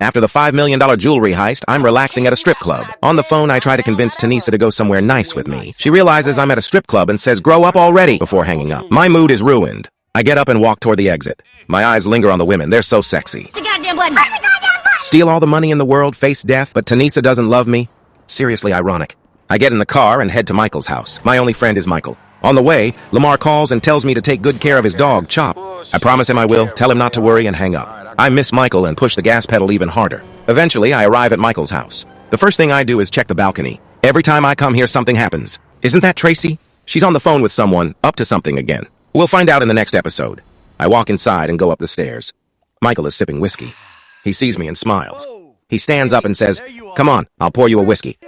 After the $5 million jewelry heist, I'm relaxing at a strip club. On the phone, I try to convince Tanisa to go somewhere nice with me. She realizes I'm at a strip club and says, "Grow up already," before hanging up. My mood is ruined. I get up and walk toward the exit. My eyes linger on the women. They're so sexy. Steal all the money in the world, face death, but Tanisa doesn't love me? Seriously ironic. I get in the car and head to Michael's house. My only friend is Michael. On the way, Lamar calls and tells me to take good care of his dog, Chop. I promise him I will, tell him not to worry, and hang up. I miss Michael and push the gas pedal even harder. Eventually, I arrive at Michael's house. The first thing I do is check the balcony. Every time I come here, something happens. Isn't that Tracy? She's on the phone with someone, up to something again. We'll find out in the next episode. I walk inside and go up the stairs. Michael is sipping whiskey. He sees me and smiles. He stands up and says, "Come on, I'll pour you a whiskey."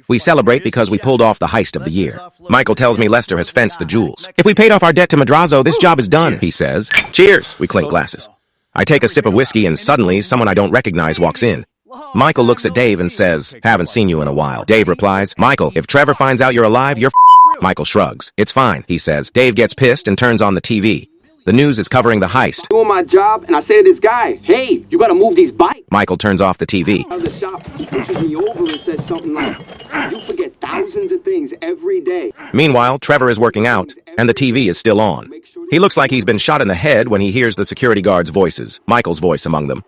We celebrate because we pulled off the heist of the year. Michael tells me Lester has fenced the jewels. "If we paid off our debt to Madrazo, this job is done," he says. "Cheers." We clink glasses. I take a sip of whiskey and suddenly someone I don't recognize walks in. Michael looks at Dave and says, "Haven't seen you in a while." Dave replies, "Michael, if Trevor finds out you're alive, you're Michael shrugs. "It's fine," he says. Dave gets pissed and turns on the TV. The news is covering the heist. Doing my job, and I say to this guy, "Hey, you gotta move these bikes." Michael turns off the TV. The shop pushes me over and says something like, "You forget thousands of things every day." Meanwhile, Trevor is working out, and the TV is still on. He looks like he's been shot in the head when he hears the security guard's voices, Michael's voice among them.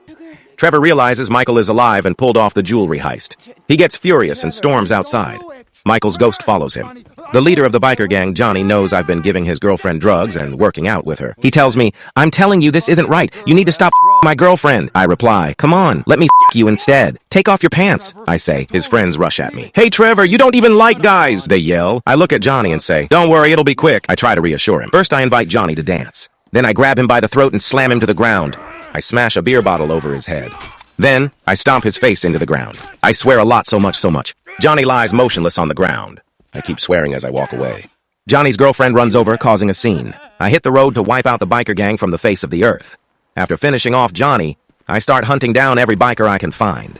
Trevor realizes Michael is alive and pulled off the jewelry heist. He gets furious and storms outside. Michael's ghost follows him. The leader of the biker gang, Johnny, knows I've been giving his girlfriend drugs and working out with her. He tells me, "I'm telling you this isn't right. You need to stop my girlfriend." I reply, "Come on, let me you instead. Take off your pants," I say. His friends rush at me. "Hey, Trevor, you don't even like guys," they yell. I look at Johnny and say, "Don't worry, it'll be quick." I try to reassure him. First, I invite Johnny to dance. Then I grab him by the throat and slam him to the ground. I smash a beer bottle over his head. Then, I stomp his face into the ground. I swear a lot, so much. Johnny lies motionless on the ground. I keep swearing as I walk away. Johnny's girlfriend runs over, causing a scene. I hit the road to wipe out the biker gang from the face of the earth. After finishing off Johnny, I start hunting down every biker I can find.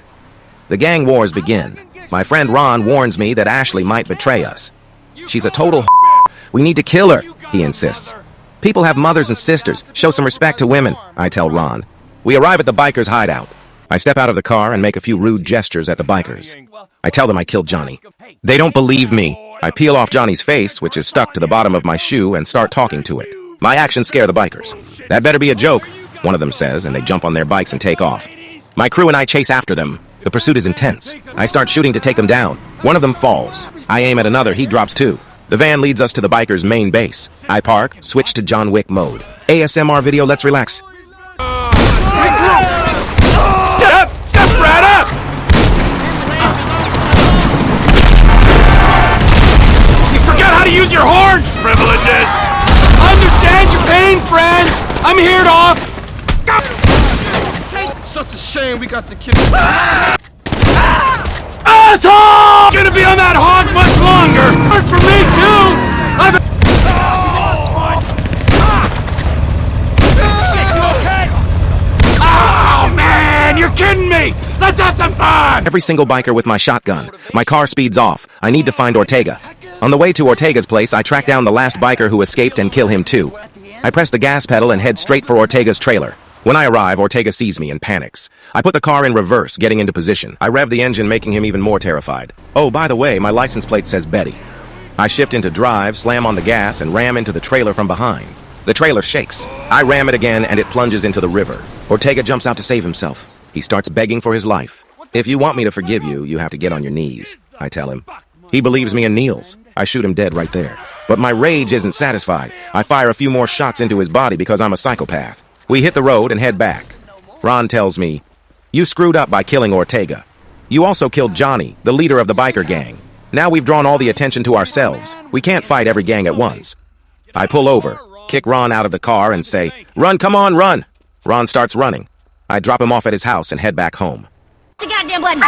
The gang wars begin. My friend Ron warns me that Ashley might betray us. "She's a total We need to kill her," he insists. "People have mothers and sisters. Show some respect to women," I tell Ron. We arrive at the bikers' hideout. I step out of the car and make a few rude gestures at the bikers. I tell them I killed Johnny. They don't believe me. I peel off Johnny's face, which is stuck to the bottom of my shoe, and start talking to it. My actions scare the bikers. "That better be a joke," one of them says, and they jump on their bikes and take off. My crew and I chase after them. The pursuit is intense. I start shooting to take them down. One of them falls. I aim at another. He drops too. The van leads us to the bikers' main base. I park, switch to John Wick mode. ASMR video, let's relax. Step right up! You forgot how to use your horn! Privileges! Understand your pain, friends! I'm here to off... Such a shame we got to kill Asshole! Gonna be on that hog much longer! Work for me, too! Oh, man! You're kidding me! Let's have some fun! Every single biker with my shotgun. My car speeds off. I need to find Ortega. On the way to Ortega's place, I track down the last biker who escaped and kill him too. I press the gas pedal and head straight for Ortega's trailer. When I arrive, Ortega sees me and panics. I put the car in reverse, getting into position. I rev the engine, making him even more terrified. Oh, by the way, my license plate says Betty. I shift into drive, slam on the gas, and ram into the trailer from behind. The trailer shakes. I ram it again, and it plunges into the river. Ortega jumps out to save himself. He starts begging for his life. "If you want me to forgive you, you have to get on your knees," I tell him. He believes me and kneels. I shoot him dead right there. But my rage isn't satisfied. I fire a few more shots into his body because I'm a psychopath. We hit the road and head back. Ron tells me, "You screwed up by killing Ortega. You also killed Johnny, the leader of the biker gang. Now we've drawn all the attention to ourselves. We can't fight every gang at once." I pull over, kick Ron out of the car, and say, "Run, come on, run!" Ron starts running. I drop him off at his house and head back home. Goddamn button.